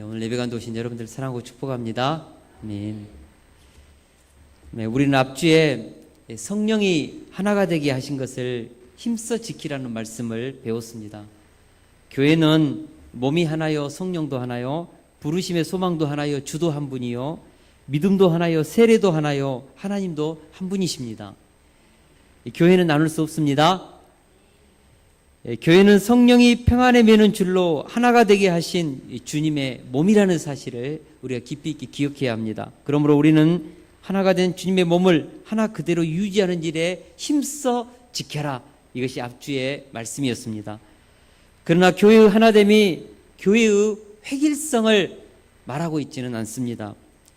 오늘 예배관도 오신 여러분들 사랑하고 축복합니다. 아멘. 네, 우리는 앞주에 성령이 하나가 되게 하신 것을 힘써 지키라는 말씀을 배웠습니다. 교회는 몸이 하나요, 성령도 하나요, 부르심의 소망도 하나요, 주도 한 분이요, 믿음도 하나요, 세례도 하나요, 하나님도 한 분이십니다. 교회는 나눌 수 없습니다. 교회는 성령이 평안에 매는 줄로 하나가 되게 하신 주님의 몸이라는 사실을 우리가 깊이 있게 기억해야 합니다. 그러므로 우리는 하나가 된 주님의 몸을 하나 그대로 유지하는 일에 힘써 지켜라. 이것이 앞주의 말씀이었습니다. 그러나 교회의 하나됨이 교회의 획일성을 말하고 있지는 않습니다.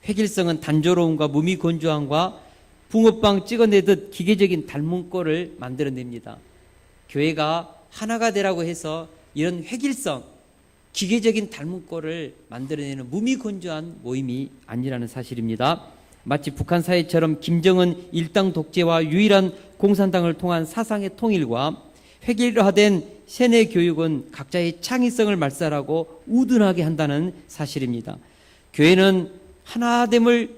획일성은 단조로움과 무미건조함과 붕어빵 찍어내듯 기계적인 닮은 꼴을 만들어냅니다. 교회가 하나가 되라고 해서 이런 획일성, 기계적인 닮은 꼴을 만들어내는 무미건조한 모임이 아니라는 사실입니다. 마치 북한 사회처럼 김정은 일당 독재와 유일한 공산당을 통한 사상의 통일과 획일화된 세뇌 교육은 각자의 창의성을 말살하고 우둔하게 한다는 사실입니다. 교회는 하나됨을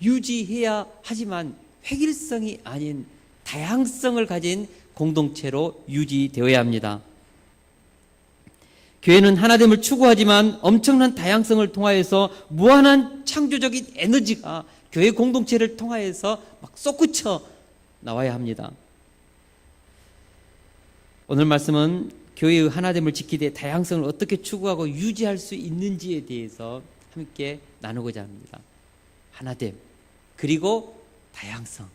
유지해야 하지만 획일성이 아닌 다양성을 가진 공동체로 유지되어야 합니다. 교회는 하나됨을 추구하지만 엄청난 다양성을 통하여서 무한한 창조적인 에너지가 교회 공동체를 통하여서 막 솟구쳐 나와야 합니다. 오늘 말씀은 교회의 하나됨을 지키되 다양성을 어떻게 추구하고 유지할 수 있는지에 대해서 함께 나누고자 합니다. 하나됨, 그리고 다양성.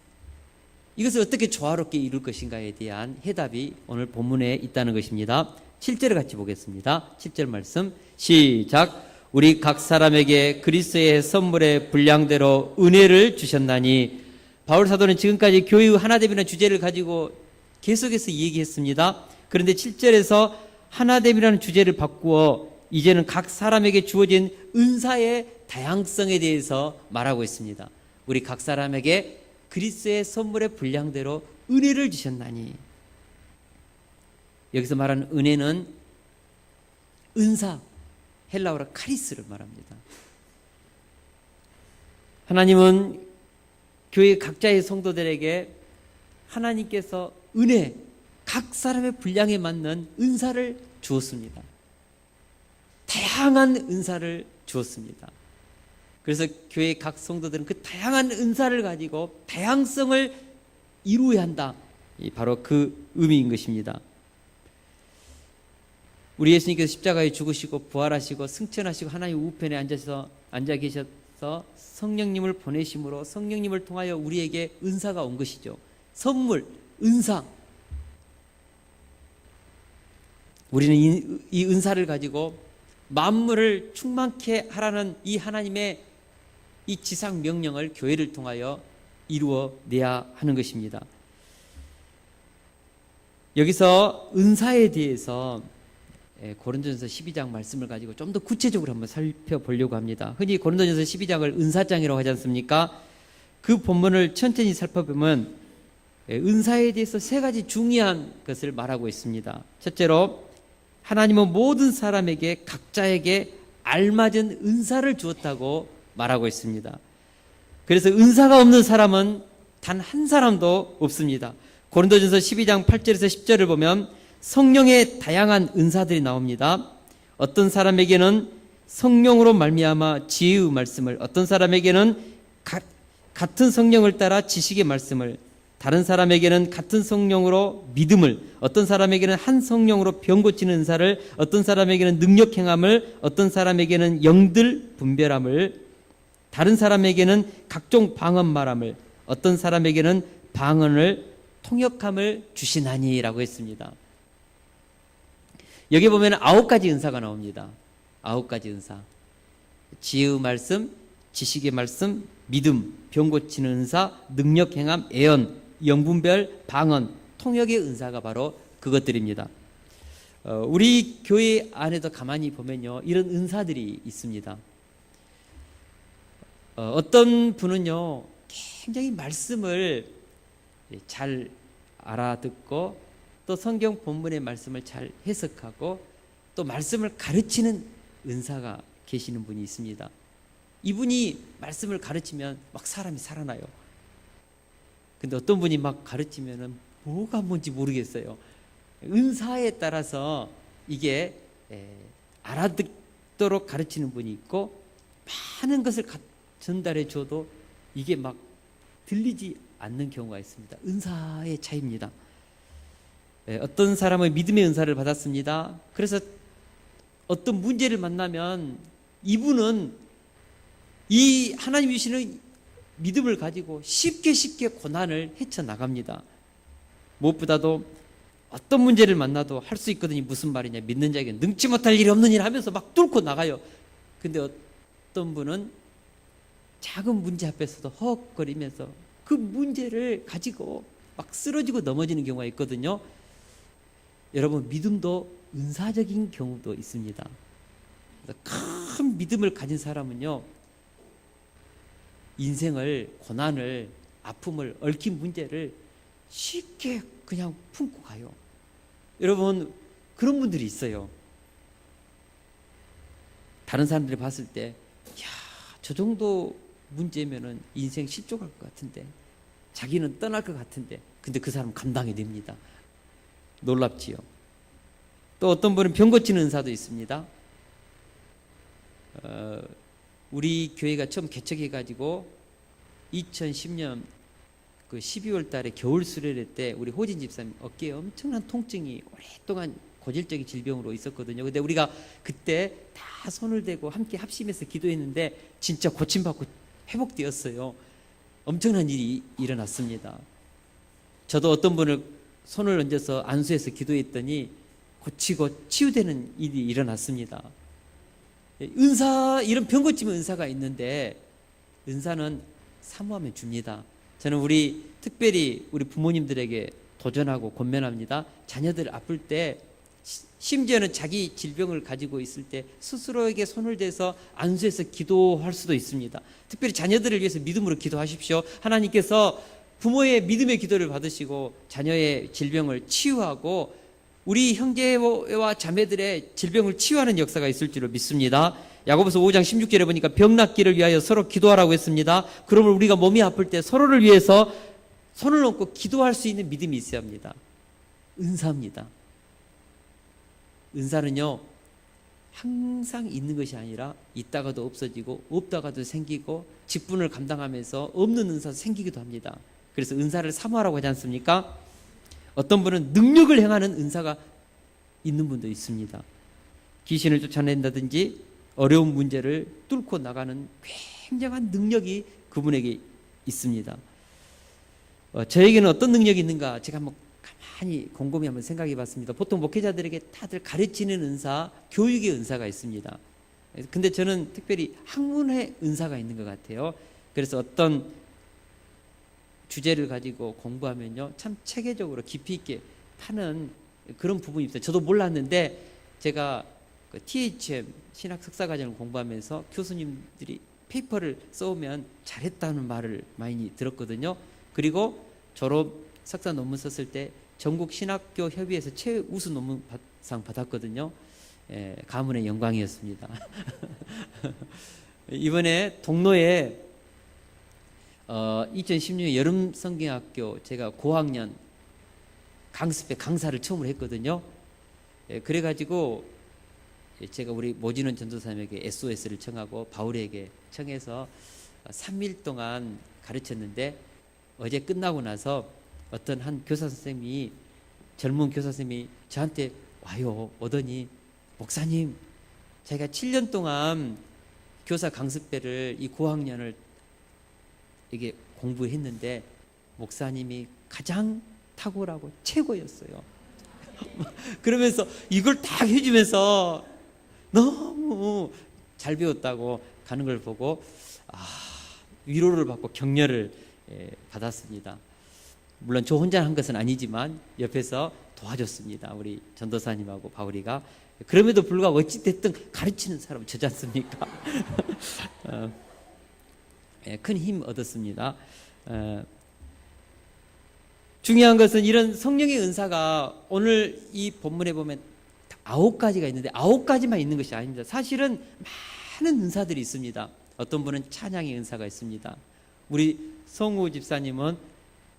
이것을 어떻게 조화롭게 이룰 것인가에 대한 해답이 오늘 본문에 있다는 것입니다. 7절을 같이 보겠습니다. 7절 말씀 시작. 우리 각 사람에게 그리스도의 선물의 분량대로 은혜를 주셨나니. 바울 사도는 지금까지 교회의 하나됨이라는 주제를 가지고 계속해서 얘기했습니다. 그런데 7절에서 하나됨이라는 주제를 바꾸어 이제는 각 사람에게 주어진 은사의 다양성에 대해서 말하고 있습니다. 우리 각 사람에게 그리스도의 선물의 분량대로 은혜를 주셨나니. 여기서 말하는 은혜는 은사, 헬라어로 카리스를 말합니다. 하나님은 교회 각자의 성도들에게 하나님께서 은혜, 각 사람의 분량에 맞는 은사를 주었습니다. 다양한 은사를 주었습니다. 그래서 교회 각 성도들은 그 다양한 은사를 가지고 다양성을 이루어야 한다. 바로 그 의미인 것입니다. 우리 예수님께서 십자가에 죽으시고 부활하시고 승천하시고 하나님 우편에 앉아 계셔서 성령님을 보내심으로 성령님을 통하여 우리에게 은사가 온 것이죠. 선물, 은사. 우리는 이 은사를 가지고 만물을 충만케 하라는 이 하나님의 이 지상 명령을 교회를 통하여 이루어내야 하는 것입니다. 여기서 은사에 대해서 고린도전서 12장 말씀을 가지고 좀 더 구체적으로 한번 살펴보려고 합니다. 흔히 고린도전서 12장을 은사장이라고 하지 않습니까? 그 본문을 천천히 살펴보면 은사에 대해서 세 가지 중요한 것을 말하고 있습니다. 첫째로 하나님은 모든 사람에게 각자에게 알맞은 은사를 주었다고 말하고 있습니다. 그래서 은사가 없는 사람은 단 한 사람도 없습니다. 고린도전서 12장 8절에서 10절을 보면 성령의 다양한 은사들이 나옵니다. 어떤 사람에게는 성령으로 말미암아 지혜의 말씀을, 어떤 사람에게는 같은 성령을 따라 지식의 말씀을, 다른 사람에게는 같은 성령으로 믿음을, 어떤 사람에게는 한 성령으로 병 고치는 은사를, 어떤 사람에게는 능력 행함을, 어떤 사람에게는 영들 분별함을, 다른 사람에게는 각종 방언 말함을, 어떤 사람에게는 방언을 통역함을 주시나니라고 했습니다. 여기 보면 9가지 은사가 나옵니다. 9가지 은사. 지혜의 말씀, 지식의 말씀, 믿음, 병 고치는 은사, 능력 행함, 애언, 영분별, 방언, 통역의 은사가 바로 그것들입니다. 우리 교회 안에도 가만히 보면요, 이런 은사들이 있습니다. 어떤 분은요, 굉장히 말씀을 잘 알아듣고 또 성경 본문의 말씀을 잘 해석하고 또 말씀을 가르치는 은사가 계시는 분이 있습니다. 이분이 말씀을 가르치면 막 사람이 살아나요. 근데 어떤 분이 막 가르치면은 뭐가 뭔지 모르겠어요. 은사에 따라서 이게 알아듣도록 가르치는 분이 있고, 많은 것을 전달해 줘도 이게 막 들리지 않는 경우가 있습니다. 은사의 차이입니다. 어떤 사람은 믿음의 은사를 받았습니다. 그래서 어떤 문제를 만나면 이분은 이 하나님 주시는 믿음을 가지고 쉽게 고난을 헤쳐나갑니다. 무엇보다도 어떤 문제를 만나도 할 수 있거든요. 무슨 말이냐, 믿는 자에게 능치 못할 일이 없는 일 하면서 막 뚫고 나가요. 근데 어떤 분은 작은 문제 앞에서도 허걱거리면서 그 문제를 가지고 막 쓰러지고 넘어지는 경우가 있거든요. 여러분, 믿음도 은사적인 경우도 있습니다. 큰 믿음을 가진 사람은요, 인생을, 고난을, 아픔을, 얽힌 문제를 쉽게 그냥 품고 가요. 여러분, 그런 분들이 있어요. 다른 사람들이 봤을 때, 야, 저 정도 문제면은 인생 실족할 것 같은데, 자기는 떠날 것 같은데, 근데 그 사람 감당이 됩니다. 놀랍지요. 또 어떤 분은 병 고치는 은사도 있습니다. 우리 교회가 처음 개척해가지고 2010년 그 12월 달에 겨울 수련회 때 우리 호진 집사님 어깨에 엄청난 통증이 오랫동안 고질적인 질병으로 있었거든요. 근데 우리가 그때 다 손을 대고 함께 합심해서 기도했는데 진짜 고침받고 회복되었어요. 엄청난 일이 일어났습니다. 저도 어떤 분을 손을 얹어서 안수해서 기도했더니 고치고 치유되는 일이 일어났습니다. 은사, 이런 병 고치는 은사가 있는데 은사는 사모하면 줍니다. 저는 특별히 우리 부모님들에게 도전하고 권면합니다. 자녀들 아플 때, 심지어는 자기 질병을 가지고 있을 때 스스로에게 손을 대서 안수해서 기도할 수도 있습니다. 특별히 자녀들을 위해서 믿음으로 기도하십시오. 하나님께서 부모의 믿음의 기도를 받으시고 자녀의 질병을 치유하고 우리 형제와 자매들의 질병을 치유하는 역사가 있을 줄로 믿습니다. 야고보서 5장 16절에 보니까 병 낫기를 위하여 서로 기도하라고 했습니다. 그러면 우리가 몸이 아플 때 서로를 위해서 손을 얹고 기도할 수 있는 믿음이 있어야 합니다. 은사입니다. 은사는요, 항상 있는 것이 아니라 있다가도 없어지고 없다가도 생기고 직분을 감당하면서 없는 은사도 생기기도 합니다. 그래서 은사를 사모하라고 하지 않습니까? 어떤 분은 능력을 행하는 은사가 있는 분도 있습니다. 귀신을 쫓아낸다든지 어려운 문제를 뚫고 나가는 굉장한 능력이 그분에게 있습니다. 저에게는 어떤 능력이 있는가 제가 한번 가만히 곰곰이 한번 생각해 봤습니다. 보통 목회자들에게 다들 가르치는 은사, 교육의 은사가 있습니다. 근데 저는 특별히 학문의 은사가 있는 것 같아요. 그래서 어떤 주제를 가지고 공부하면요, 참 체계적으로 깊이 있게 파는 그런 부분이 있어요. 저도 몰랐는데 제가 그 THM 신학 석사과정을 공부하면서 교수님들이 페이퍼를 써오면 잘했다는 말을 많이 들었거든요. 그리고 졸업 석사 논문 썼을 때 전국 신학교 협의회에서 최우수 논문상 받았거든요. 가문의 영광이었습니다. 이번에 동로에 2016년 여름 성경학교 제가 고학년 강습회 강사를 처음으로 했거든요. 그래가지고 제가 우리 모진원 전도사님에게 SOS를 청하고 바울에게 청해서 3일 동안 가르쳤는데 어제 끝나고 나서 어떤 한 교사 선생님이, 젊은 교사 선생님이 저한테 와요. 오더니 목사님, 제가 7년 동안 교사 강습회를 이 고학년을 이게 공부했는데 목사님이 가장 탁월하고 최고였어요. 그러면서 이걸 딱 해주면서 너무 잘 배웠다고 가는 걸 보고 위로를 받고 격려를 받았습니다. 물론 저 혼자 한 것은 아니지만 옆에서 도와줬습니다. 우리 전도사님하고 바울이가. 그럼에도 불구하고 어찌됐든 가르치는 사람은 저지 않습니까? 큰 힘 얻었습니다. 중요한 것은 이런 성령의 은사가 오늘 이 본문에 보면 9가지가 있는데 9가지만 있는 것이 아닙니다. 사실은 많은 은사들이 있습니다. 어떤 분은 찬양의 은사가 있습니다. 우리 성우 집사님은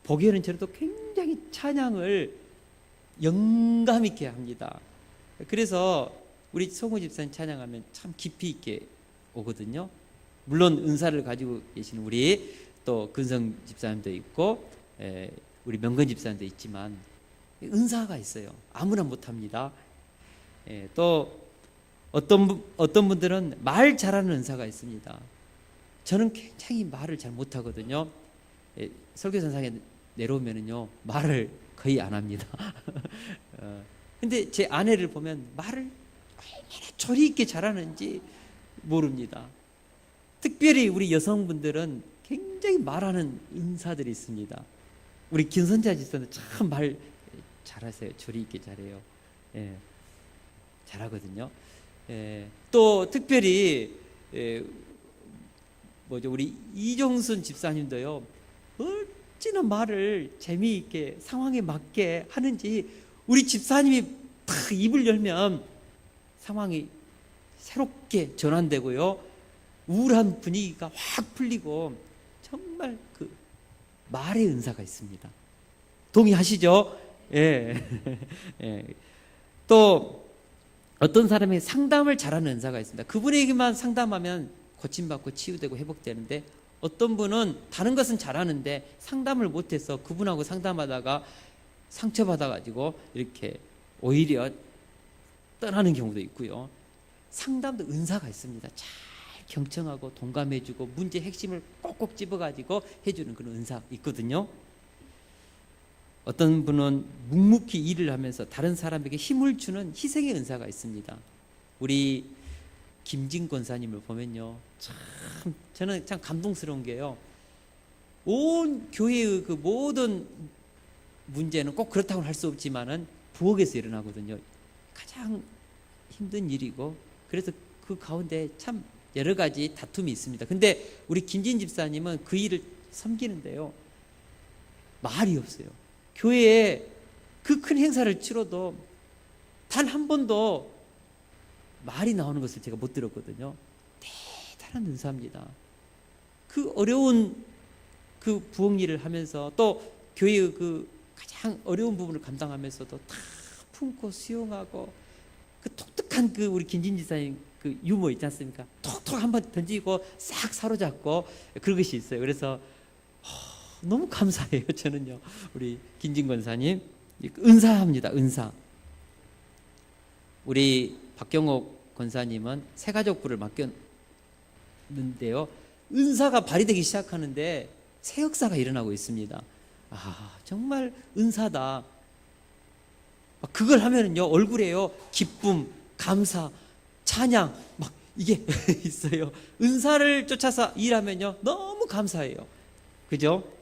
보기에는 저래도 굉장히 찬양을 영감 있게 합니다. 그래서 우리 성우 집사님 찬양하면 참 깊이 있게 오거든요. 물론 은사를 가지고 계시는 우리 또 근성 집사님도 있고 우리 명건 집사님도 있지만 은사가 있어요. 아무나 못합니다. 또 어떤 분들은 말 잘하는 은사가 있습니다. 저는 굉장히 말을 잘 못하거든요. 설교선상에 내려오면은요 말을 거의 안 합니다. 근데 제 아내를 보면 말을 얼마나 조리 있게 잘하는지 모릅니다. 특별히 우리 여성분들은 굉장히 말하는 은사들이 있습니다. 우리 김선자 집사는 참 말 잘하세요. 조리 있게 잘해요. 잘하거든요. 또 특별히 우리 이종순 집사님도요. 어찌나 말을 재미있게 상황에 맞게 하는지 우리 집사님이 탁 입을 열면 상황이 새롭게 전환되고요. 우울한 분위기가 확 풀리고 정말 그 말의 은사가 있습니다. 동의하시죠? 또 어떤 사람이 상담을 잘하는 은사가 있습니다. 그분에게만 상담하면 고침받고 치유되고 회복되는데 어떤 분은 다른 것은 잘하는데 상담을 못해서 그분하고 상담하다가 상처받아가지고 이렇게 오히려 떠나는 경우도 있고요. 상담도 은사가 있습니다. 잘 경청하고 동감해주고 문제 핵심을 꼭꼭 집어가지고 해주는 그런 은사 있거든요. 어떤 분은 묵묵히 일을 하면서 다른 사람에게 힘을 주는 희생의 은사가 있습니다. 우리 김진 권사님을 보면요, 참 저는 참 감동스러운 게요. 온 교회의 그 모든 문제는 꼭 그렇다고 할 수 없지만은 부엌에서 일어나거든요. 가장 힘든 일이고 그래서 그 가운데 참 여러 가지 다툼이 있습니다. 근데 우리 김진 집사님은 그 일을 섬기는데요, 말이 없어요. 교회에 그 큰 행사를 치러도 단 한 번도 말이 나오는 것을 제가 못 들었거든요. 대단한 은사입니다. 그 어려운 그 부엌 일을 하면서 또 교회의 그 가장 어려운 부분을 감당하면서도 다 품고 수용하고 그 독특한 그 우리 김진 지사님 그 유머 있지 않습니까? 톡톡 한번 던지고 싹 사로잡고 그런 것이 있어요. 그래서 너무 감사해요. 저는요, 우리 김진 권사님 은사합니다. 은사. 우리 박경옥 권사님은 새가족부를 맡겼는데요, 은사가 발휘되기 시작하는데 새 역사가 일어나고 있습니다. 정말 은사다. 그걸 하면은요 얼굴에요 기쁨, 감사, 찬양 막 이게 있어요. 은사를 쫓아서 일하면요 너무 감사해요. 그죠?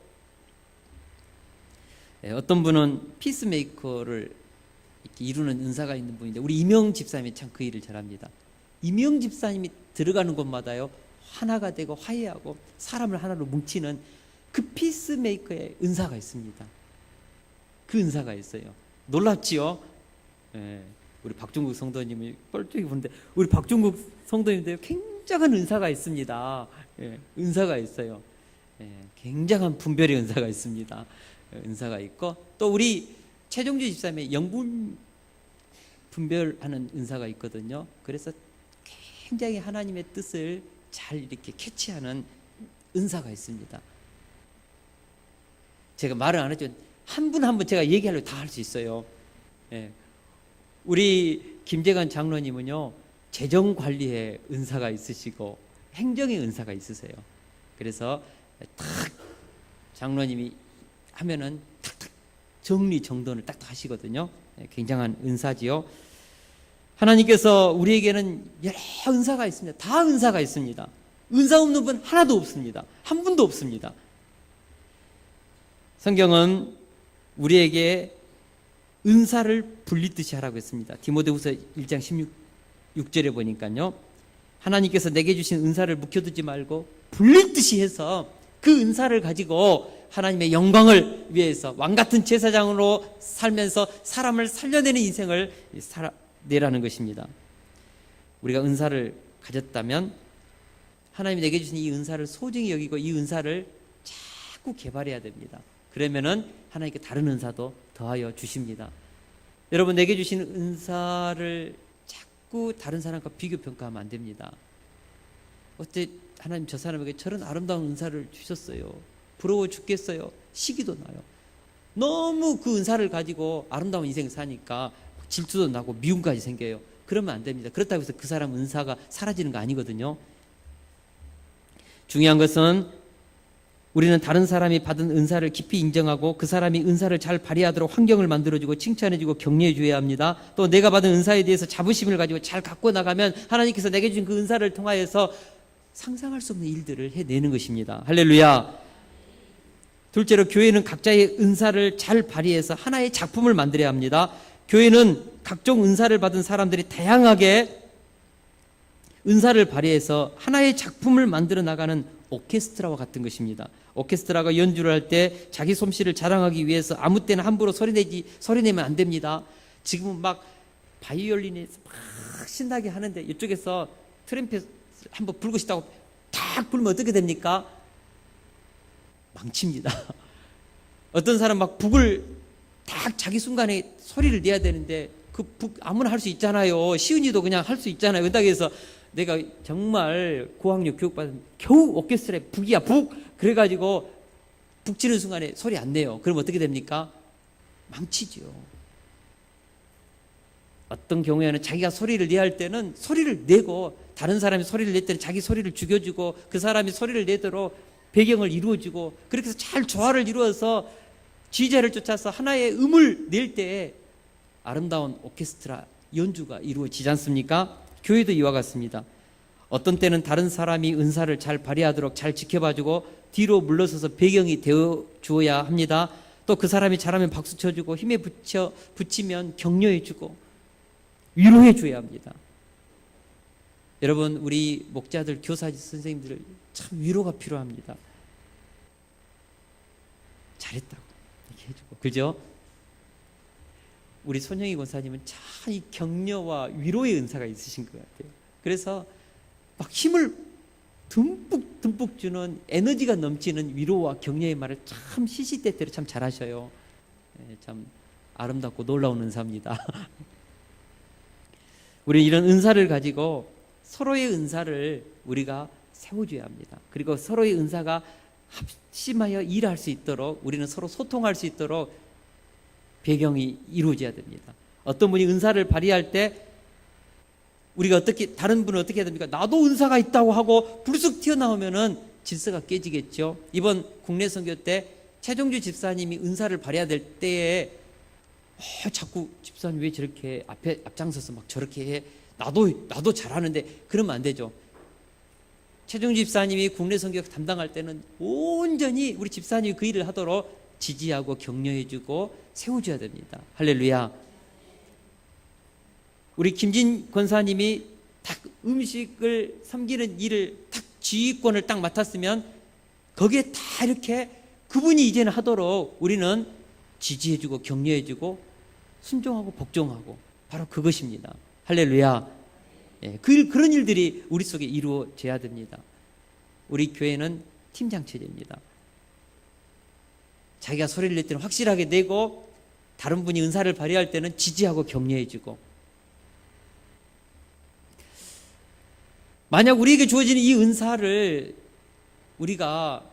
어떤 분은 피스메이커를 이렇게 이루는 은사가 있는 분인데 우리 이명 집사님이 참 그 일을 잘합니다. 이명 집사님이 들어가는 곳마다요 하나가 되고 화해하고 사람을 하나로 뭉치는 그 피스메이커의 은사가 있습니다. 그 은사가 있어요. 놀랍지요? 우리 박종국 성도님이 뻘쭘히 보는데 우리 박종국 성도님도 굉장한 은사가 있습니다. 은사가 있어요. 굉장한 분별의 은사가 있습니다. 은사가 있고 또 우리 최종주 집사님의 영분 분별하는 은사가 있거든요. 그래서 굉장히 하나님의 뜻을 잘 이렇게 캐치하는 은사가 있습니다. 제가 말을 안 했죠. 한 분 한 분 제가 얘기하려고 다 할 수 있어요. 우리 김재관 장로님은요 재정관리에 은사가 있으시고 행정의 은사가 있으세요. 그래서 탁 장로님이 하면은 탁탁 정리 정돈을 딱딱 하시거든요. 굉장한 은사지요. 하나님께서 우리에게는 여러 은사가 있습니다. 다 은사가 있습니다. 은사 없는 분 하나도 없습니다. 한 분도 없습니다. 성경은 우리에게 은사를 분리듯이 하라고 했습니다. 디모데후서 1장 16절에 보니까요, 하나님께서 내게 주신 은사를 묵혀두지 말고 분리듯이 해서 그 은사를 가지고 하나님의 영광을 위해서 왕같은 제사장으로 살면서 사람을 살려내는 인생을 살아내라는 것입니다. 우리가 은사를 가졌다면 하나님이 내게 주신 이 은사를 소중히 여기고 이 은사를 자꾸 개발해야 됩니다. 그러면은 하나님께 다른 은사도 더하여 주십니다. 여러분, 내게 주신 은사를 자꾸 다른 사람과 비교 평가하면 안 됩니다. 어째 하나님 저 사람에게 저런 아름다운 은사를 주셨어요. 부러워 죽겠어요. 시기도 나요. 너무 그 은사를 가지고 아름다운 인생 사니까 질투도 나고 미움까지 생겨요. 그러면 안 됩니다. 그렇다고 해서 그 사람 은사가 사라지는 거 아니거든요. 중요한 것은 우리는 다른 사람이 받은 은사를 깊이 인정하고 그 사람이 은사를 잘 발휘하도록 환경을 만들어주고 칭찬해주고 격려해줘야 합니다. 또 내가 받은 은사에 대해서 자부심을 가지고 잘 갖고 나가면 하나님께서 내게 주신 그 은사를 통하여서 상상할 수 없는 일들을 해내는 것입니다. 할렐루야. 둘째로, 교회는 각자의 은사를 잘 발휘해서 하나의 작품을 만들어야 합니다. 교회는 각종 은사를 받은 사람들이 다양하게 은사를 발휘해서 하나의 작품을 만들어 나가는 오케스트라와 같은 것입니다. 오케스트라가 연주를 할 때 자기 솜씨를 자랑하기 위해서 아무 때나 함부로 소리내면 안 됩니다. 지금은 막 바이올린에서 막 신나게 하는데 이쪽에서 트럼펫 한번 불고 싶다고 탁 불면 어떻게 됩니까? 망칩니다. 어떤 사람 막 북을 딱 자기 순간에 소리를 내야 되는데 그 북 아무나 할 수 있잖아요. 시은이도 그냥 할 수 있잖아요. 그렇다고 해서 내가 정말 고학력 교육받은 겨우 오케스트라에 북이야 북 그래가지고 북 치는 순간에 소리 안 내요. 그럼 어떻게 됩니까? 망치죠. 어떤 경우에는 자기가 소리를 내야 할 때는 소리를 내고 다른 사람이 소리를 낼 때는 자기 소리를 죽여주고 그 사람이 소리를 내도록 배경을 이루어주고 그렇게 해서 잘 조화를 이루어서 지휘자를 쫓아서 하나의 음을 낼 때 아름다운 오케스트라 연주가 이루어지지 않습니까? 교회도 이와 같습니다. 어떤 때는 다른 사람이 은사를 잘 발휘하도록 잘 지켜봐주고 뒤로 물러서서 배경이 되어 주어야 합니다. 또 그 사람이 잘하면 박수 쳐주고 힘에 붙이면 격려해주고 위로해줘야 합니다. 여러분, 우리 목자들, 교사 선생님들 참 위로가 필요합니다. 잘했다고 이렇게 해주고, 그죠? 우리 손영희 권사님은 참 이 격려와 위로의 은사가 있으신 것 같아요. 그래서 막 힘을 듬뿍 주는 에너지가 넘치는 위로와 격려의 말을 참 시시때때로 참 잘하셔요. 참 아름답고 놀라운 은사입니다. 우리 이런 은사를 가지고 서로의 은사를 우리가 세워줘야 합니다. 그리고 서로의 은사가 합심하여 일할 수 있도록 우리는 서로 소통할 수 있도록 배경이 이루어져야 됩니다. 어떤 분이 은사를 발휘할 때 우리가 다른 분은 어떻게 해야 됩니까? 나도 은사가 있다고 하고 불쑥 튀어나오면은 질서가 깨지겠죠. 이번 국내 선교 때 최종주 집사님이 은사를 발휘해야 될 때에 자꾸 집사님 왜 저렇게 앞장서서 막 저렇게 해? 나도 잘하는데 그러면 안 되죠. 최종주 집사님이 국내 선교 담당할 때는 온전히 우리 집사님이 그 일을 하도록 지지하고 격려해주고 세워줘야 됩니다. 할렐루야. 우리 김진 권사님이 딱 음식을 섬기는 일을 딱 지휘권을 딱 맡았으면 거기에 다 이렇게 그분이 이제는 하도록 우리는 지지해주고 격려해주고 순종하고 복종하고 바로 그것입니다. 할렐루야. 예, 그런 일들이 우리 속에 이루어져야 됩니다. 우리 교회는 팀장 체제입니다. 자기가 소리를 낼 때는 확실하게 내고 다른 분이 은사를 발휘할 때는 지지하고 격려해주고, 만약 우리에게 주어지는 이 은사를 우리가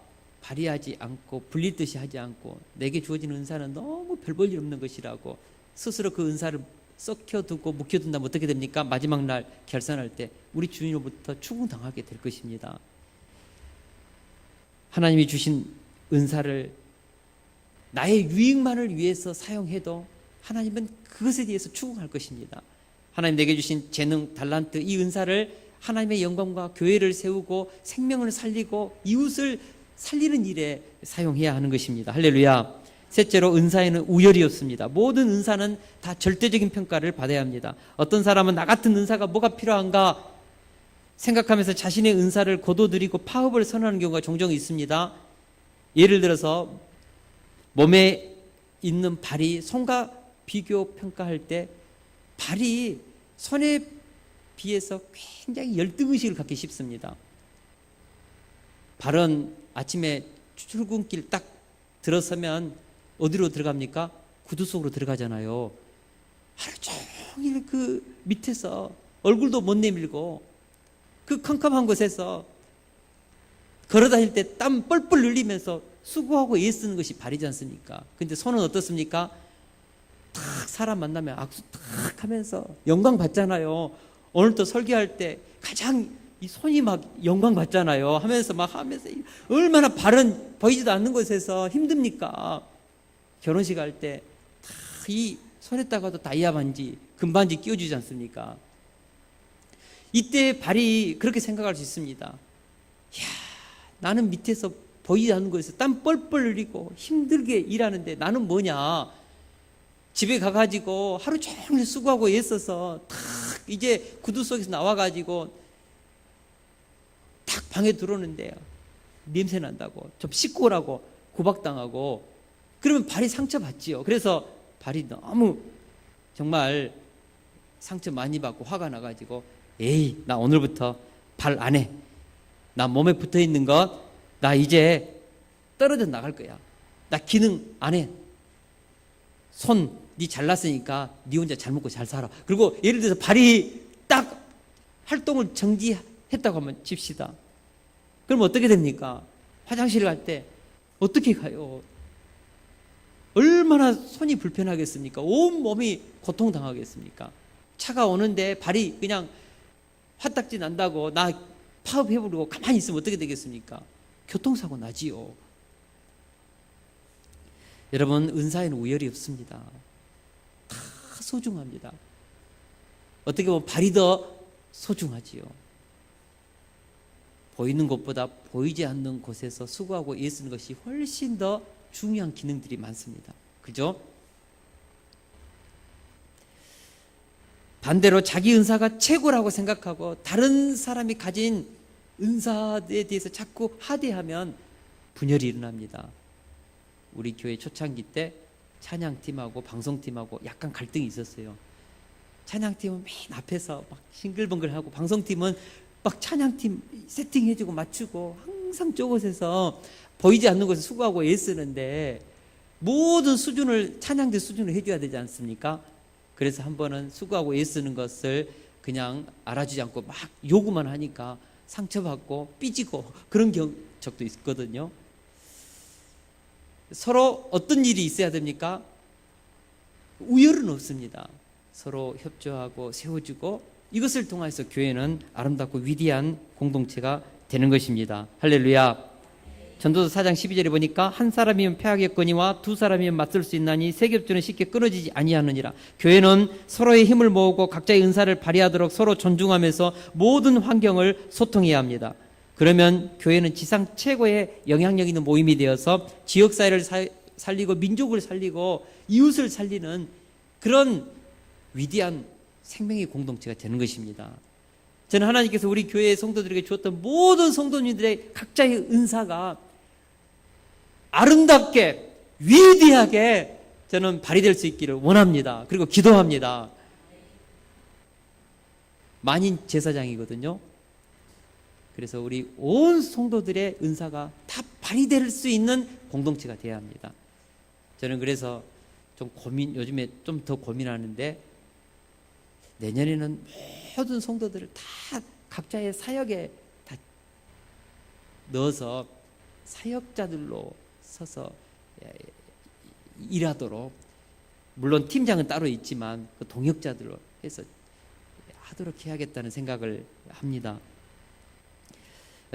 발휘하지 않고 불리듯이 하지 않고 내게 주어지는 은사는 너무 별 볼 일 없는 것이라고 스스로 그 은사를 썩혀두고 묵혀둔다면 어떻게 됩니까? 마지막 날 결산할 때 우리 주님으로부터 추궁당하게 될 것입니다. 하나님이 주신 은사를 나의 유익만을 위해서 사용해도 하나님은 그것에 대해서 추궁할 것입니다. 하나님 내게 주신 재능, 달란트, 이 은사를 하나님의 영광과 교회를 세우고 생명을 살리고 이웃을 살리는 일에 사용해야 하는 것입니다. 할렐루야. 셋째로, 은사에는 우열이 없습니다. 모든 은사는 다 절대적인 평가를 받아야 합니다. 어떤 사람은 나 같은 은사가 뭐가 필요한가 생각하면서 자신의 은사를 거둬들이고 파업을 선언하는 경우가 종종 있습니다. 예를 들어서 몸에 있는 발이 손과 비교 평가할 때 발이 손에 비해서 굉장히 열등의식을 갖기 쉽습니다. 바른 아침에 출근길 딱 들어서면 어디로 들어갑니까? 구두 속으로 들어가잖아요. 하루 종일 그 밑에서 얼굴도 못 내밀고 그 컴컴한 곳에서 걸어다닐 때 땀 뻘뻘 흘리면서 수고하고 애쓰는 것이 발이지 않습니까? 근데 손은 어떻습니까? 탁 사람 만나면 악수 탁 하면서 영광 받잖아요. 오늘도 설교할 때 가장 이 손이 막 영광 받잖아요. 하면서 얼마나 발은 보이지도 않는 곳에서 힘듭니까? 결혼식 할 때 이 손에다가도 다이아 반지, 금반지 끼워주지 않습니까? 이때 발이 그렇게 생각할 수 있습니다. 이야, 나는 밑에서 보이지 않는 곳에서 땀 뻘뻘 흘리고 힘들게 일하는데 나는 뭐냐? 집에 가가지고 하루 종일 수고하고 애써서 탁 이제 구두 속에서 나와가지고 딱 방에 들어오는데 냄새 난다고 좀 씻고 오라고 구박당하고 그러면 발이 상처받지요. 그래서 발이 너무 정말 상처 많이 받고 화가 나가지고 에이, 나 오늘부터 발 안 해. 나 몸에 붙어 있는 것 나 이제 떨어져 나갈 거야. 나 기능 안 해. 손 니 잘났으니까 니 혼자 잘 먹고 잘 살아. 그리고 예를 들어서 발이 딱 활동을 정지했다고 하면 칩시다. 그럼 어떻게 됩니까? 화장실 갈 때 어떻게 가요? 얼마나 손이 불편하겠습니까? 온 몸이 고통당하겠습니까? 차가 오는데 발이 그냥 화딱지 난다고 나 파업해버리고 가만히 있으면 어떻게 되겠습니까? 교통사고 나지요. 여러분, 은사에는 우열이 없습니다. 다 소중합니다. 어떻게 보면 발이 더 소중하지요. 보이는 것보다 보이지 않는 곳에서 수고하고 애쓰는 것이 훨씬 더 중요한 기능들이 많습니다. 그죠? 반대로 자기 은사가 최고라고 생각하고 다른 사람이 가진 은사에 대해서 자꾸 하대하면 분열이 일어납니다. 우리 교회 초창기 때 찬양팀하고 방송팀하고 약간 갈등이 있었어요. 찬양팀은 맨 앞에서 막 싱글벙글하고 방송팀은 막 찬양팀 세팅해주고 맞추고 항상 저곳에서 보이지 않는 곳에 수고하고 애쓰는데 모든 수준을 찬양대 수준으로 해줘야 되지 않습니까? 그래서 한 번은 수고하고 애쓰는 것을 그냥 알아주지 않고 막 요구만 하니까 상처받고 삐지고 그런 적도 있거든요. 서로 어떤 일이 있어야 됩니까? 우열은 없습니다. 서로 협조하고 세워주고 이것을 통해서 교회는 아름답고 위대한 공동체가 되는 것입니다. 할렐루야. 전도서 4장 12절에 보니까 한 사람이면 패하겠거니와 두 사람이면 맞설 수 있나니 세 겹줄은 쉽게 끊어지지 아니하느니라. 교회는 서로의 힘을 모으고 각자의 은사를 발휘하도록 서로 존중하면서 모든 환경을 소통해야 합니다. 그러면 교회는 지상 최고의 영향력 있는 모임이 되어서 지역사회를 살리고 민족을 살리고 이웃을 살리는 그런 위대한 생명의 공동체가 되는 것입니다. 저는 하나님께서 우리 교회의 성도들에게 주었던 모든 성도님들의 각자의 은사가 아름답게 위대하게 저는 발휘될 수 있기를 원합니다. 그리고 기도합니다. 만인 제사장이거든요. 그래서 우리 온 성도들의 은사가 다 발휘될 수 있는 공동체가 되어야 합니다. 저는 그래서 좀 요즘에 좀 더 고민하는데 내년에는 모든 성도들을 다 각자의 사역에 다 넣어서 사역자들로 서서 일하도록, 물론 팀장은 따로 있지만 그 동역자들로 해서 하도록 해야겠다는 생각을 합니다.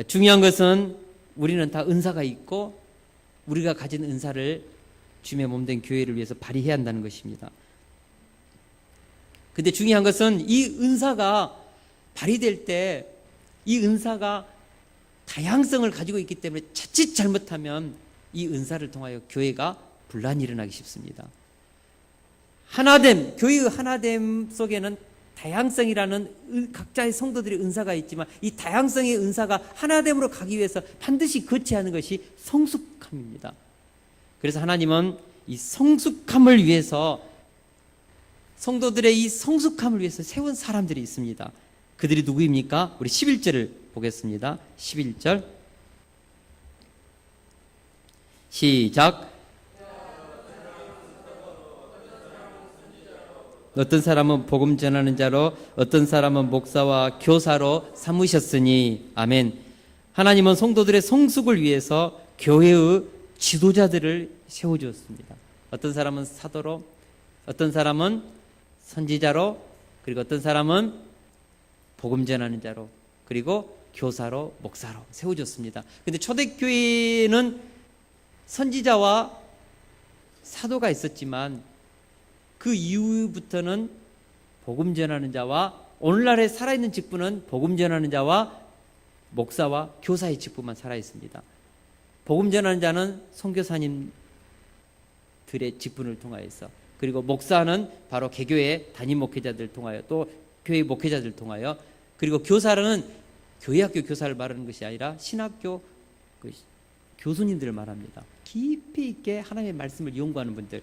중요한 것은 우리는 다 은사가 있고 우리가 가진 은사를 주님의 몸된 교회를 위해서 발휘해야 한다는 것입니다. 근데 중요한 것은 이 은사가 발휘될 때 이 은사가 다양성을 가지고 있기 때문에 자칫 잘못하면 이 은사를 통하여 교회가 분란이 일어나기 쉽습니다. 하나됨, 교회의 하나됨 속에는 다양성이라는 각자의 성도들의 은사가 있지만 이 다양성의 은사가 하나됨으로 가기 위해서 반드시 거쳐야 하는 것이 성숙함입니다. 그래서 하나님은 이 성숙함을 위해서, 성도들의 이 성숙함을 위해서 세운 사람들이 있습니다. 그들이 누구입니까? 우리 11절을 보겠습니다. 11절 시작. 어떤 사람은 복음 전하는 자로, 어떤 사람은 목사와 교사로 삼으셨으니. 아멘. 하나님은 성도들의 성숙을 위해서 교회의 지도자들을 세워주었습니다. 어떤 사람은 사도로, 어떤 사람은 선지자로, 그리고 어떤 사람은 복음 전하는 자로, 그리고 교사로, 목사로 세워줬습니다. 근데 초대교회는 선지자와 사도가 있었지만 그 이후부터는 복음 전하는 자와, 오늘날에 살아있는 직분은 복음 전하는 자와 목사와 교사의 직분만 살아있습니다. 복음 전하는 자는 선교사님들의 직분을 통하여서, 그리고 목사는 바로 개교의 담임 목회자들을 통하여, 또 교회 목회자들을 통하여, 그리고 교사는 교회학교 교사를 말하는 것이 아니라 신학교 교수님들을 말합니다. 깊이 있게 하나님의 말씀을 연구하는 분들,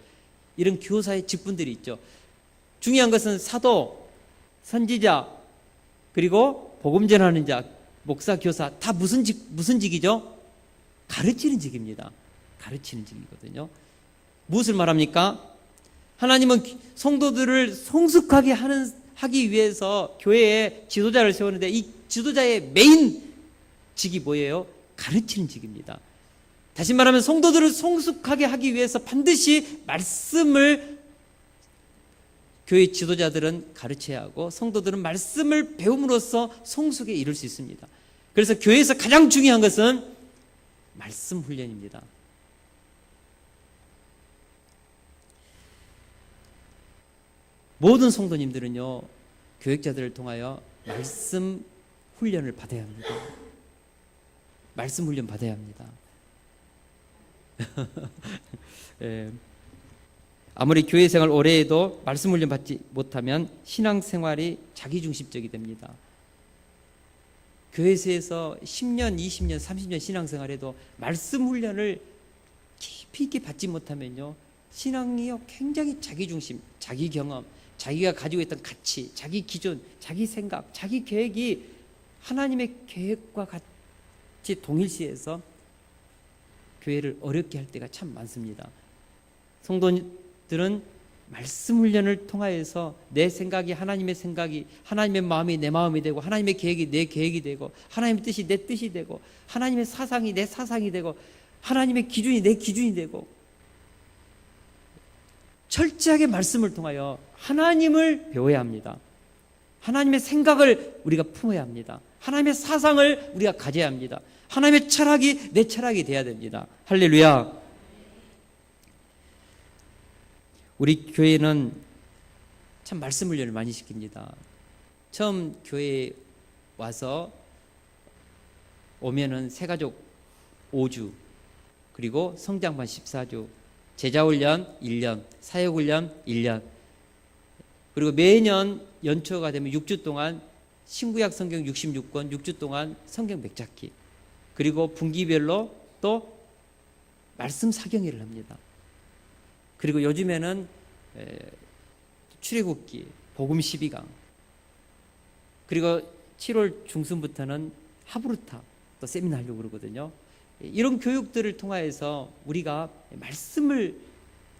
이런 교사의 직분들이 있죠. 중요한 것은 사도, 선지자, 그리고 복음 전하는 자, 목사, 교사 다 무슨 직이죠? 가르치는 직입니다. 가르치는 직이거든요. 무엇을 말합니까? 하나님은 성도들을 성숙하게 하기 위해서 교회에 지도자를 세우는데, 이 지도자의 메인 직이 뭐예요? 가르치는 직입니다. 다시 말하면 성도들을 성숙하게 하기 위해서 반드시 말씀을 교회 지도자들은 가르쳐야 하고, 성도들은 말씀을 배움으로써 성숙에 이를 수 있습니다. 그래서 교회에서 가장 중요한 것은 말씀 훈련입니다. 모든 성도님들은요, 교육자들을 통하여 말씀 훈련을 받아야 합니다. 말씀 훈련 받아야 합니다. 예. 아무리 교회 생활 오래 해도 말씀 훈련 받지 못하면 신앙생활이 자기중심적이 됩니다. 교회에서 10년, 20년, 30년 신앙생활해도 말씀 훈련을 깊이 있게 받지 못하면요, 신앙이요 굉장히 자기중심, 자기 경험, 자기가 가지고 있던 가치, 자기 기준, 자기 생각, 자기 계획이 하나님의 계획과 같이 동일시해서 교회를 어렵게 할 때가 참 많습니다. 성도들은 말씀 훈련을 통하여서 내 생각이 하나님의 생각이, 하나님의 마음이 내 마음이 되고, 하나님의 계획이 내 계획이 되고, 하나님의 뜻이 내 뜻이 되고, 하나님의 사상이 내 사상이 되고, 하나님의 기준이 내 기준이 되고, 철저하게 말씀을 통하여 하나님을 배워야 합니다. 하나님의 생각을 우리가 품어야 합니다. 하나님의 사상을 우리가 가져야 합니다. 하나님의 철학이 내 철학이 돼야 됩니다. 할렐루야. 우리 교회는 참 말씀 훈련을 많이 시킵니다. 처음 교회에 와서 오면은 새가족 5주, 그리고 성장반 14주, 제자훈련 1년, 사역훈련 1년, 그리고 매년 연초가 되면 6주 동안 신구약 성경 66권, 6주 동안 성경 맥잡기, 그리고 분기별로 또 말씀 사경회를 합니다. 그리고 요즘에는 출애굽기, 복음 12강, 그리고 7월 중순부터는 하브루타 또 세미나 하려고 그러거든요. 이런 교육들을 통하여서 우리가 말씀을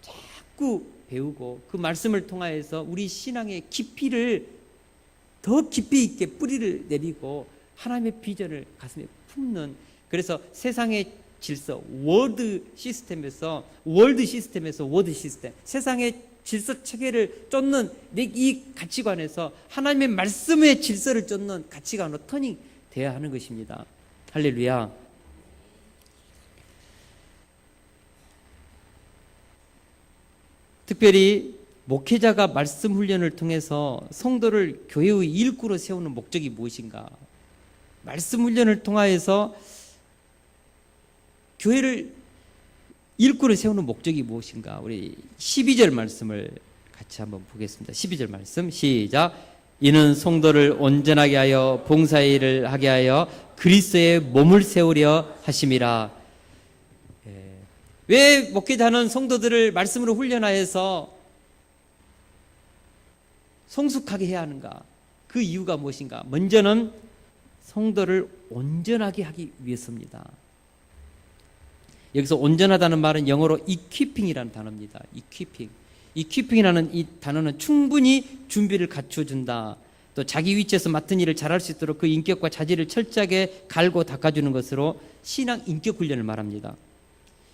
자꾸 배우고, 그 말씀을 통하여서 우리 신앙의 깊이를 더 깊이 있게 뿌리를 내리고 하나님의 비전을 가슴에 품는, 그래서 세상의 질서, 월드 시스템에서 월드 시스템, 세상의 질서 체계를 쫓는 이 가치관에서 하나님의 말씀의 질서를 쫓는 가치관으로 터닝 돼야 하는 것입니다. 할렐루야. 특별히 목회자가 말씀 훈련을 통해서 성도를 교회의 일꾼으로 세우는 목적이 무엇인가? 말씀 훈련을 통하여서 교회를 일꾼을 세우는 목적이 무엇인가? 우리 12절 말씀을 같이 한번 보겠습니다. 12절 말씀 시작. 이는 성도를 온전하게 하여 봉사의 일을 하게 하여 그리스도의 몸을 세우려 하심이라. 왜 목회자는 성도들을 말씀으로 훈련하여서 성숙하게 해야 하는가? 그 이유가 무엇인가? 먼저는 성도를 온전하게 하기 위해서입니다. 여기서 온전하다는 말은 영어로 equipping이라는 단어입니다. equipping이라는 이 단어는 충분히 준비를 갖춰준다. 또 자기 위치에서 맡은 일을 잘할 수 있도록 그 인격과 자질을 철저하게 갈고 닦아주는 것으로 신앙 인격 훈련을 말합니다.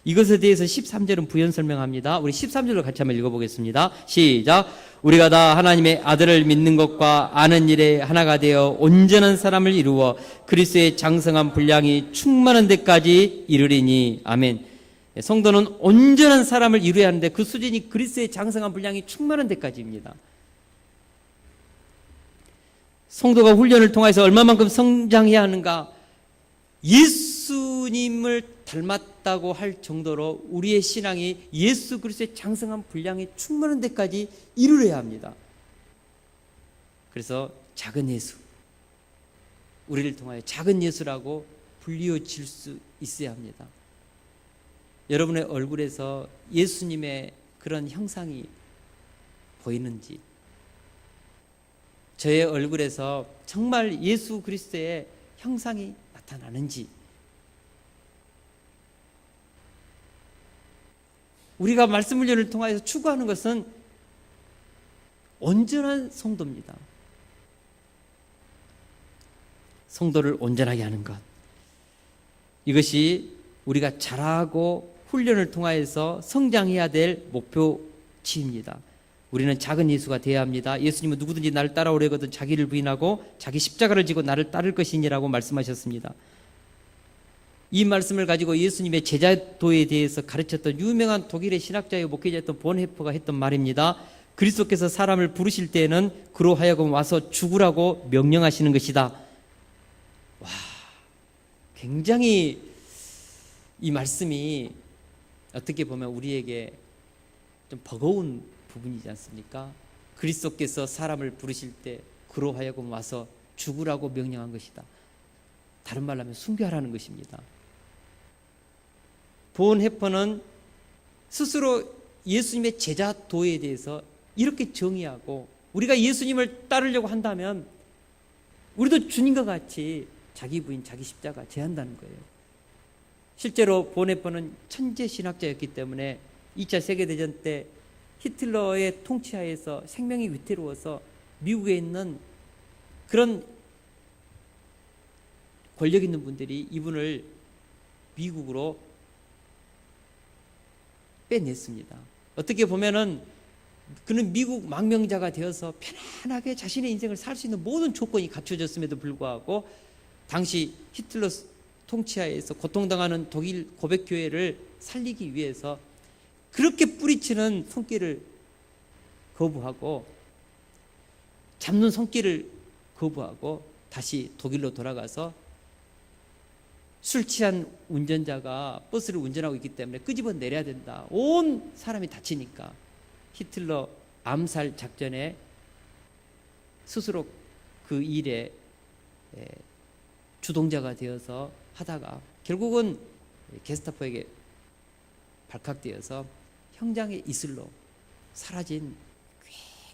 이것에 대해서 13절은 부연 설명합니다. 우리 13절로 같이 한번 읽어보겠습니다. 시작. 우리가 다 하나님의 아들을 믿는 것과 아는 일에 하나가 되어 온전한 사람을 이루어 그리스도의 장성한 분량이 충만한 데까지 이르리니. 아멘. 성도는 온전한 사람을 이루어야 하는데 그 수준이 그리스도의 장성한 분량이 충만한 데까지입니다. 성도가 훈련을 통해서 얼마만큼 성장해야 하는가? 예수님을 닮았다고 할 정도로 우리의 신앙이 예수 그리스도의 장성한 분량이 충만한 데까지 이르러야 합니다. 그래서 작은 예수, 우리를 통하여 작은 예수라고 불리워질 수 있어야 합니다. 여러분의 얼굴에서 예수님의 그런 형상이 보이는지, 저의 얼굴에서 정말 예수 그리스도의 형상이 나타나는지, 우리가 말씀 훈련을 통하여서 추구하는 것은 온전한 성도입니다. 성도를 온전하게 하는 것, 이것이 우리가 잘하고 훈련을 통하여서 성장해야 될 목표치입니다. 우리는 작은 예수가 되어야 합니다. 예수님은 누구든지 나를 따라오려거든 자기를 부인하고 자기 십자가를 지고 나를 따를 것이니라고 말씀하셨습니다. 이 말씀을 가지고 예수님의 제자도에 대해서 가르쳤던 유명한 독일의 신학자의 목회자였던 본헤퍼가 했던 말입니다. 그리스도께서 사람을 부르실 때에는 그로 하여금 와서 죽으라고 명령하시는 것이다. 와, 굉장히 이 말씀이 어떻게 보면 우리에게 좀 버거운 부분이지 않습니까? 그리스도께서 사람을 부르실 때 그로 하여금 와서 죽으라고 명령한 것이다. 다른 말로 하면 순교하라는 것입니다. 본헤퍼는 스스로 예수님의 제자도에 대해서 이렇게 정의하고, 우리가 예수님을 따르려고 한다면 우리도 주님과 같이 자기 부인, 자기 십자가 제한다는 거예요. 실제로 본헤퍼는 천재 신학자였기 때문에 2차 세계대전 때 히틀러의 통치하에서 생명이 위태로워서 미국에 있는 그런 권력 있는 분들이 이분을 미국으로 빼냈습니다. 어떻게 보면은 그는 미국 망명자가 되어서 편안하게 자신의 인생을 살 수 있는 모든 조건이 갖춰졌음에도 불구하고 당시 히틀러 통치하에서 고통당하는 독일 고백교회를 살리기 위해서 그렇게 뿌리치는 손길을 거부하고, 잡는 손길을 거부하고 다시 독일로 돌아가서 술 취한 운전자가 버스를 운전하고 있기 때문에 끄집어 내려야 된다. 온 사람이 다치니까 히틀러 암살 작전에 스스로 그 일에 주동자가 되어서 하다가 결국은 게스타포에게 발칵되어서 형장의 이슬로 사라진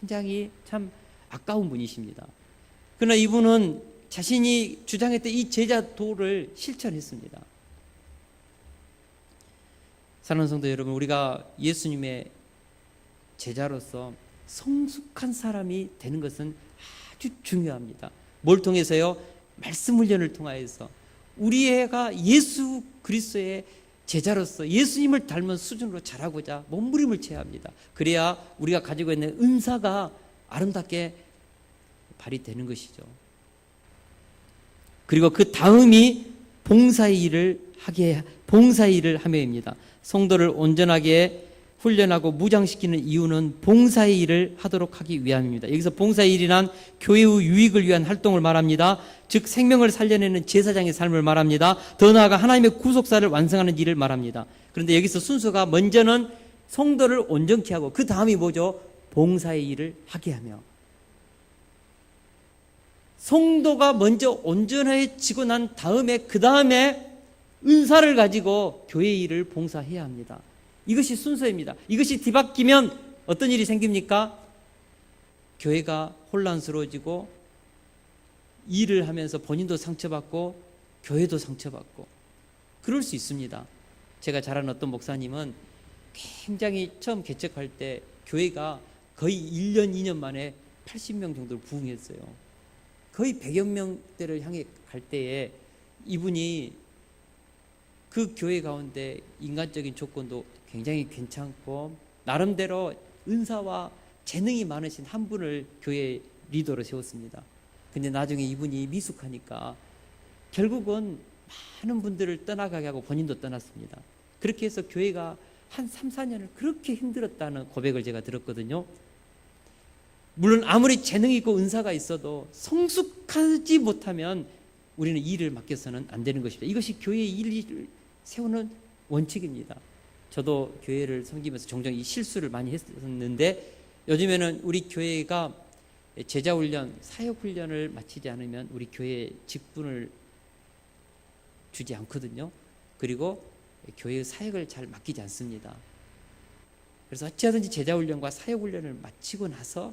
굉장히 참 아까운 분이십니다. 그러나 이분은 자신이 주장했던 이 제자도를 실천했습니다. 사랑하는 성도 여러분, 우리가 예수님의 제자로서 성숙한 사람이 되는 것은 아주 중요합니다. 뭘 통해서요? 말씀 훈련을 통하여서 우리가 예수 그리스도의 제자로서 예수님을 닮은 수준으로 자라고자 몸부림을 쳐야 합니다. 그래야 우리가 가지고 있는 은사가 아름답게 발휘되는 것이죠. 그리고 그 다음이 봉사의 일을 하며입니다. 성도를 온전하게 훈련하고 무장시키는 이유는 봉사의 일을 하도록 하기 위함입니다. 여기서 봉사의 일이란 교회의 유익을 위한 활동을 말합니다. 즉 생명을 살려내는 제사장의 삶을 말합니다. 더 나아가 하나님의 구속사를 완성하는 일을 말합니다. 그런데 여기서 순서가 먼저는 성도를 온전케 하고 그 다음이 뭐죠? 봉사의 일을 하게 하며, 성도가 먼저 온전해지고 난 다음에 그 다음에 은사를 가지고 교회의 일을 봉사해야 합니다. 이것이 순서입니다. 이것이 뒤바뀌면 어떤 일이 생깁니까? 교회가 혼란스러워지고 일을 하면서 본인도 상처받고 교회도 상처받고 그럴 수 있습니다. 제가 잘 아는 어떤 목사님은 굉장히 처음 개척할 때 교회가 거의 1년, 2년 만에 80명 정도를 부흥했어요. 거의 100여 명대를 향해 갈 때에 이분이 그 교회 가운데 인간적인 조건도 굉장히 괜찮고 나름대로 은사와 재능이 많으신 한 분을 교회 리더로 세웠습니다. 근데 나중에 이분이 미숙하니까 결국은 많은 분들을 떠나가게 하고 본인도 떠났습니다. 그렇게 해서 교회가 한 3, 4년을 그렇게 힘들었다는 고백을 제가 들었거든요. 물론 아무리 재능이 있고 은사가 있어도 성숙하지 못하면 우리는 일을 맡겨서는 안 되는 것입니다. 이것이 교회의 일을 세우는 원칙입니다. 저도 교회를 섬기면서 종종 이 실수를 많이 했었는데 요즘에는 우리 교회가 제자훈련, 사역훈련을 마치지 않으면 우리 교회에 직분을 주지 않거든요. 그리고 교회의 사역을 잘 맡기지 않습니다. 그래서 어찌하든지 제자훈련과 사역훈련을 마치고 나서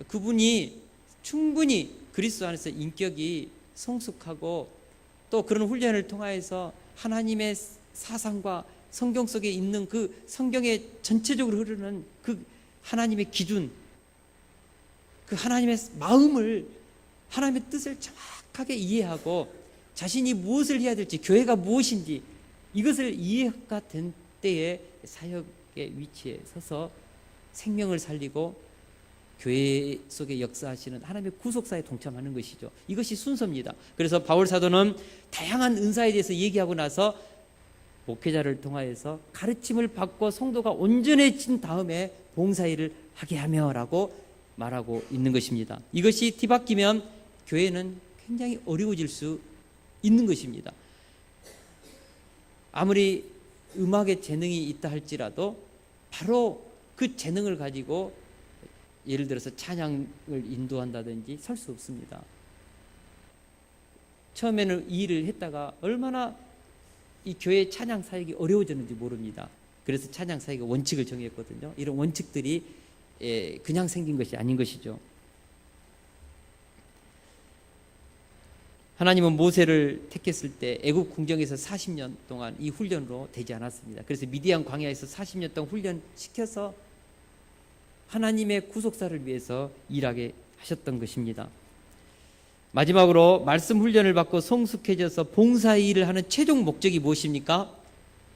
그분이 충분히 그리스도 안에서 인격이 성숙하고 또 그런 훈련을 통하여서 하나님의 사상과 성경 속에 있는 그 성경에 전체적으로 흐르는 그 하나님의 기준, 그 하나님의 마음을, 하나님의 뜻을 정확하게 이해하고 자신이 무엇을 해야 될지, 교회가 무엇인지 이것을 이해가 된 때에 사역의 위치에 서서 생명을 살리고 교회 속에 역사하시는 하나님의 구속사에 동참하는 것이죠. 이것이 순서입니다. 그래서 바울 사도는 다양한 은사에 대해서 얘기하고 나서 목회자를 통하여서 가르침을 받고 성도가 온전해진 다음에 봉사일을 하게 하며라고 말하고 있는 것입니다. 이것이 뒤바뀌면 교회는 굉장히 어려워질 수 있는 것입니다. 아무리 음악에 재능이 있다 할지라도 바로 그 재능을 가지고 예를 들어서 찬양을 인도한다든지 설 수 없습니다. 처음에는 이 일을 했다가 얼마나 이 교회 찬양 사역이 어려워졌는지 모릅니다. 그래서 찬양 사역의 원칙을 정했거든요. 이런 원칙들이 그냥 생긴 것이 아닌 것이죠. 하나님은 모세를 택했을 때 애국 궁정에서 40년 동안 이 훈련으로 되지 않았습니다. 그래서 미디안 광야에서 40년 동안 훈련시켜서 하나님의 구속사를 위해서 일하게 하셨던 것입니다. 마지막으로 말씀 훈련을 받고 성숙해져서 봉사의 일을 하는 최종 목적이 무엇입니까?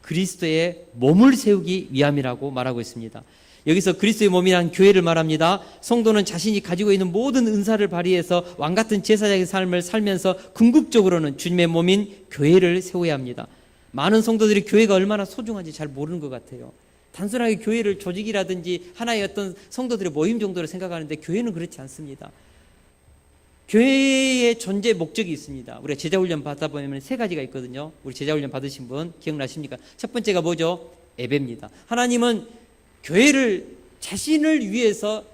그리스도의 몸을 세우기 위함이라고 말하고 있습니다. 여기서 그리스도의 몸이란 교회를 말합니다. 성도는 자신이 가지고 있는 모든 은사를 발휘해서 왕같은 제사장의 삶을 살면서 궁극적으로는 주님의 몸인 교회를 세워야 합니다. 많은 성도들이 교회가 얼마나 소중한지 잘 모르는 것 같아요. 단순하게 교회를 조직이라든지 하나의 어떤 성도들의 모임 정도로 생각하는데 교회는 그렇지 않습니다. 교회의 존재 목적이 있습니다. 우리가 제자훈련 받다 보면 세 가지가 있거든요. 우리 제자훈련 받으신 분 기억나십니까? 첫 번째가 뭐죠? 예배입니다. 하나님은 교회를 자신을 위해서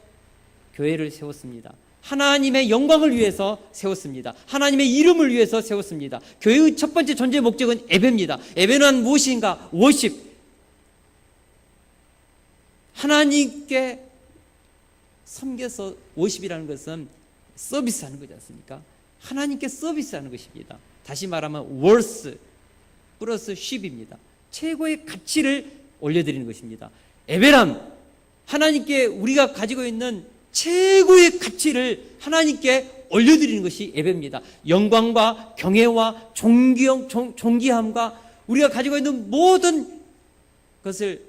교회를 세웠습니다. 하나님의 영광을 위해서 세웠습니다. 하나님의 이름을 위해서 세웠습니다. 교회의 첫 번째 존재 목적은 예배입니다. 예배는 무엇인가? 워십. 하나님께 섬겨서 워십이라는 것은 서비스하는 거지 않습니까? 하나님께 서비스하는 것입니다. 다시 말하면 worth 플러스 ship입니다. 최고의 가치를 올려드리는 것입니다. 예배란 하나님께 우리가 가지고 있는 최고의 가치를 하나님께 올려드리는 것이 예배입니다. 영광과 경외와 존귀함과 우리가 가지고 있는 모든 것을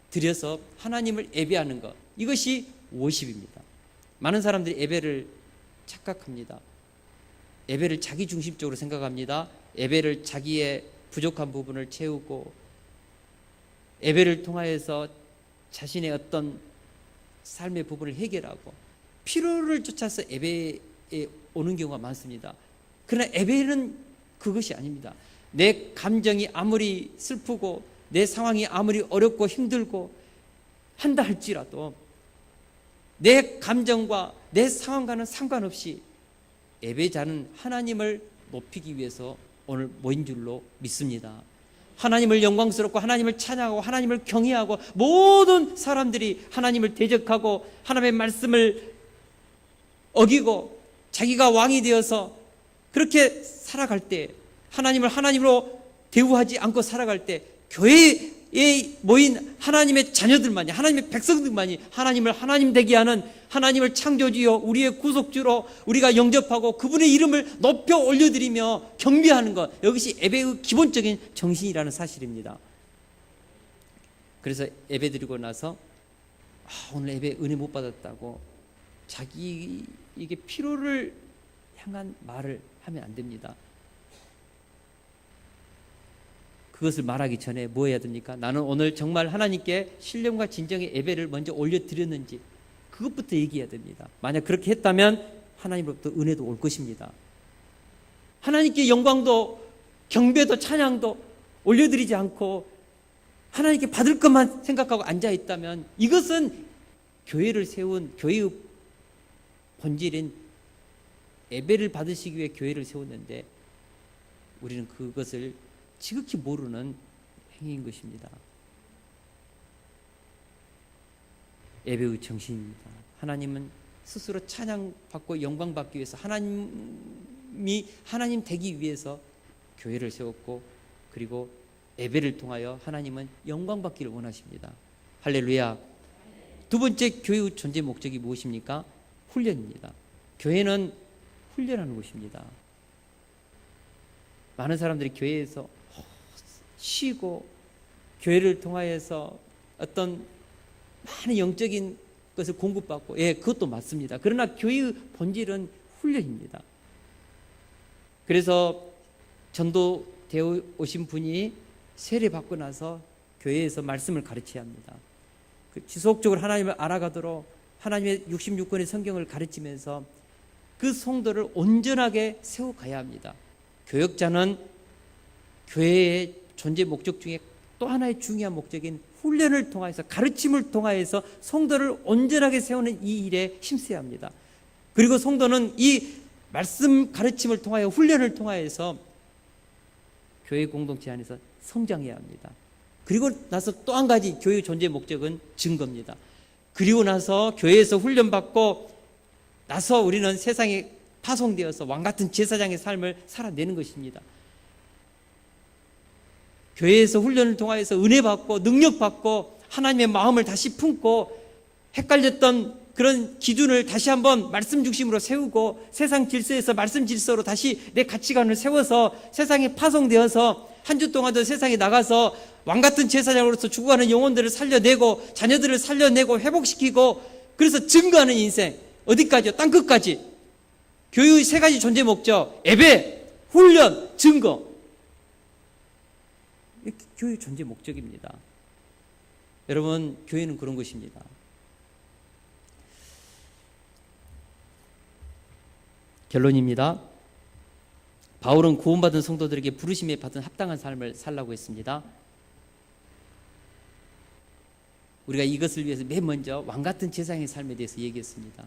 드려서 하나님을 예배하는 것, 이것이 워십입니다. 많은 사람들이 예배를 착각합니다. 예배를 자기중심적으로 생각합니다. 예배를 자기의 부족한 부분을 채우고 예배를 통하여서 자신의 어떤 삶의 부분을 해결하고 필요를 쫓아서 예배에 오는 경우가 많습니다. 그러나 예배는 그것이 아닙니다. 내 감정이 아무리 슬프고 내 상황이 아무리 어렵고 힘들고 한다 할지라도 내 감정과 내 상황과는 상관없이 예배자는 하나님을 높이기 위해서 오늘 모인 줄로 믿습니다. 하나님을 영광스럽고 하나님을 찬양하고 하나님을 경외하고 모든 사람들이 하나님을 대적하고 하나님의 말씀을 어기고 자기가 왕이 되어서 그렇게 살아갈 때, 하나님을 하나님으로 대우하지 않고 살아갈 때 교회에 모인 하나님의 자녀들만이, 하나님의 백성들만이 하나님을 하나님 되게 하는, 하나님을 창조주요 우리의 구속주로 우리가 영접하고 그분의 이름을 높여 올려드리며 경배하는 것, 이것이 예배의 기본적인 정신이라는 사실입니다. 그래서 예배 드리고 나서 오늘 예배 은혜 못 받았다고 자기에게 피로를 향한 말을 하면 안 됩니다. 그것을 말하기 전에 뭐 해야 됩니까? 나는 오늘 정말 하나님께 신령과 진정의 예배를 먼저 올려드렸는지 그것부터 얘기해야 됩니다. 만약 그렇게 했다면 하나님으로부터 은혜도 올 것입니다. 하나님께 영광도 경배도 찬양도 올려드리지 않고 하나님께 받을 것만 생각하고 앉아있다면 이것은 교회를 세운 교회의 본질인 예배를 받으시기 위해 교회를 세웠는데 우리는 그것을 지극히 모르는 행위인 것입니다. 예배의 정신입니다. 하나님은 스스로 찬양받고 영광받기 위해서 하나님이 하나님 되기 위해서 교회를 세웠고 그리고 예배를 통하여 하나님은 영광받기를 원하십니다. 할렐루야. 두 번째 교회의 존재 목적이 무엇입니까? 훈련입니다. 교회는 훈련하는 곳입니다. 많은 사람들이 교회에서 쉬고 교회를 통하여서 어떤 많은 영적인 것을 공급받고, 그것도 맞습니다. 그러나 교회의 본질은 훈련입니다. 그래서 전도되어 오신 분이 세례 받고 나서 교회에서 말씀을 가르쳐야 합니다. 지속적으로 하나님을 알아가도록 하나님의 66권의 성경을 가르치면서 그 성도를 온전하게 세워가야 합니다. 교역자는 교회의 존재 목적 중에 또 하나의 중요한 목적인 훈련을 통해서, 가르침을 통해서 성도를 온전하게 세우는 이 일에 힘써야 합니다. 그리고 성도는 이 말씀 가르침을 통하여, 훈련을 통하여서 교회 공동체 안에서 성장해야 합니다. 그리고 나서 또 한 가지 교회의 존재 목적은 증거입니다. 그리고 나서 교회에서 훈련받고 나서 우리는 세상에 파송되어서 왕같은 제사장의 삶을 살아내는 것입니다. 교회에서 훈련을 통하여서 은혜받고 능력받고 하나님의 마음을 다시 품고 헷갈렸던 그런 기준을 다시 한번 말씀 중심으로 세우고 세상 질서에서 말씀 질서로 다시 내 가치관을 세워서 세상에 파송되어서 한 주 동안도 세상에 나가서 왕같은 제사장으로서 죽어가는 영혼들을 살려내고 자녀들을 살려내고 회복시키고 그래서 증거하는 인생. 어디까지요? 땅끝까지. 교회의 세 가지 존재 목적, 예배, 훈련, 증거. 이렇게 교회의 존재 목적입니다. 여러분, 교회는 그런 것입니다. 결론입니다. 바울은 구원받은 성도들에게 부르심에 받은 합당한 삶을 살라고 했습니다. 우리가 이것을 위해서 맨 먼저 왕같은 제사장의 삶에 대해서 얘기했습니다.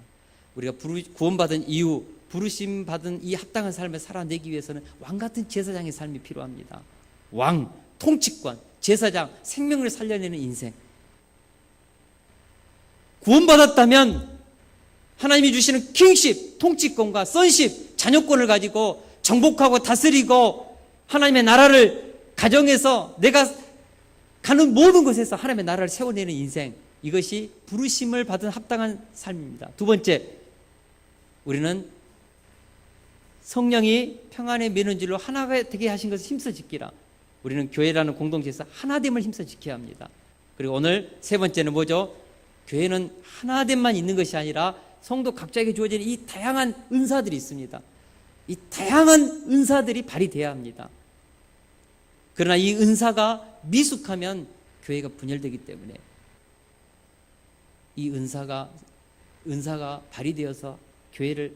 우리가 구원받은 이후 부르심 받은 이 합당한 삶을 살아내기 위해서는 왕같은 제사장의 삶이 필요합니다. 왕, 통치권, 제사장, 생명을 살려내는 인생. 구원받았다면 하나님이 주시는 킹십, 통치권과 선십, 자녀권을 가지고 정복하고 다스리고 하나님의 나라를 가정에서 내가 가는 모든 곳에서 하나님의 나라를 세워내는 인생. 이것이 부르심을 받은 합당한 삶입니다. 두 번째, 우리는 성령이 평안의 매는줄로 하나가 되게 하신 것을 힘써 지키라. 우리는 교회라는 공동체에서 하나됨을 힘써 지켜야 합니다. 그리고 오늘 세 번째는 뭐죠? 교회는 하나됨만 있는 것이 아니라 성도 각자에게 주어진 이 다양한 은사들이 있습니다. 이 다양한 은사들이 발휘돼야 합니다. 그러나 이 은사가 미숙하면 교회가 분열되기 때문에 이 은사가 발휘되어서 교회를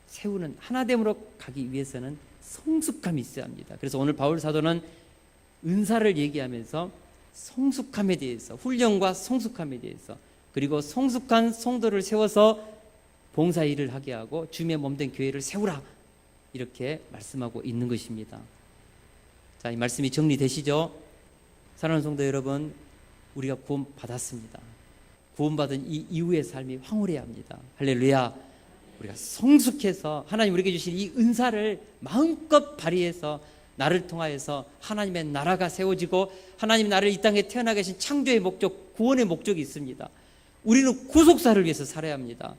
세우는 하나됨으로 가기 위해서는 성숙함이 있어야 합니다. 그래서 오늘 바울 사도는 은사를 얘기하면서 성숙함에 대해서, 훈련과 성숙함에 대해서, 그리고 성숙한 성도를 세워서 봉사 일을 하게 하고 주님의 몸된 교회를 세우라, 이렇게 말씀하고 있는 것입니다. 자, 이 말씀이 정리되시죠? 사랑하는 성도 여러분, 우리가 구원받았습니다. 구원받은 이 이후의 삶이 황홀해야 합니다. 할렐루야. 우리가 성숙해서 하나님 우리에게 주신 이 은사를 마음껏 발휘해서 나를 통하여서 하나님의 나라가 세워지고 하나님 나를 이 땅에 태어나 계신 창조의 목적, 구원의 목적이 있습니다. 우리는 구속사를 위해서 살아야 합니다.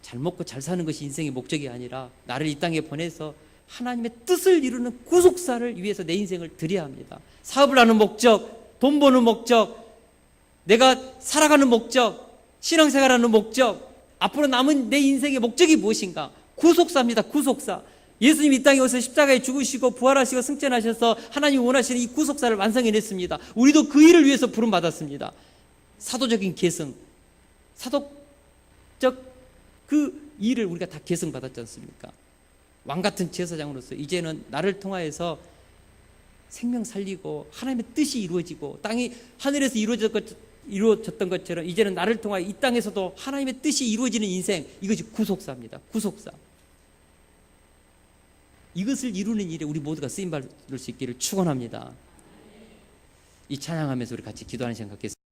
잘 먹고 잘 사는 것이 인생의 목적이 아니라 나를 이 땅에 보내서 하나님의 뜻을 이루는 구속사를 위해서 내 인생을 드려야 합니다. 사업을 하는 목적, 돈 버는 목적, 내가 살아가는 목적, 신앙생활하는 목적, 앞으로 남은 내 인생의 목적이 무엇인가? 구속사입니다. 구속사. 예수님이 이 땅에 오셔서 십자가에 죽으시고 부활하시고 승천하셔서 하나님이 원하시는 이 구속사를 완성해냈습니다. 우리도 그 일을 위해서 부름받았습니다. 사도적인 계승, 사도적 그 일을 우리가 다 계승받았지 않습니까? 왕같은 제사장으로서 이제는 나를 통하여서 생명 살리고 하나님의 뜻이 이루어지고 땅이 하늘에서 이루어졌던 것처럼 이제는 나를 통하여 이 땅에서도 하나님의 뜻이 이루어지는 인생, 이것이 구속사입니다. 구속사. 이것을 이루는 일에 우리 모두가 쓰임받을 수 있기를 축원합니다. 이 찬양하면서 우리 같이 기도하는 시간 갖겠습니다.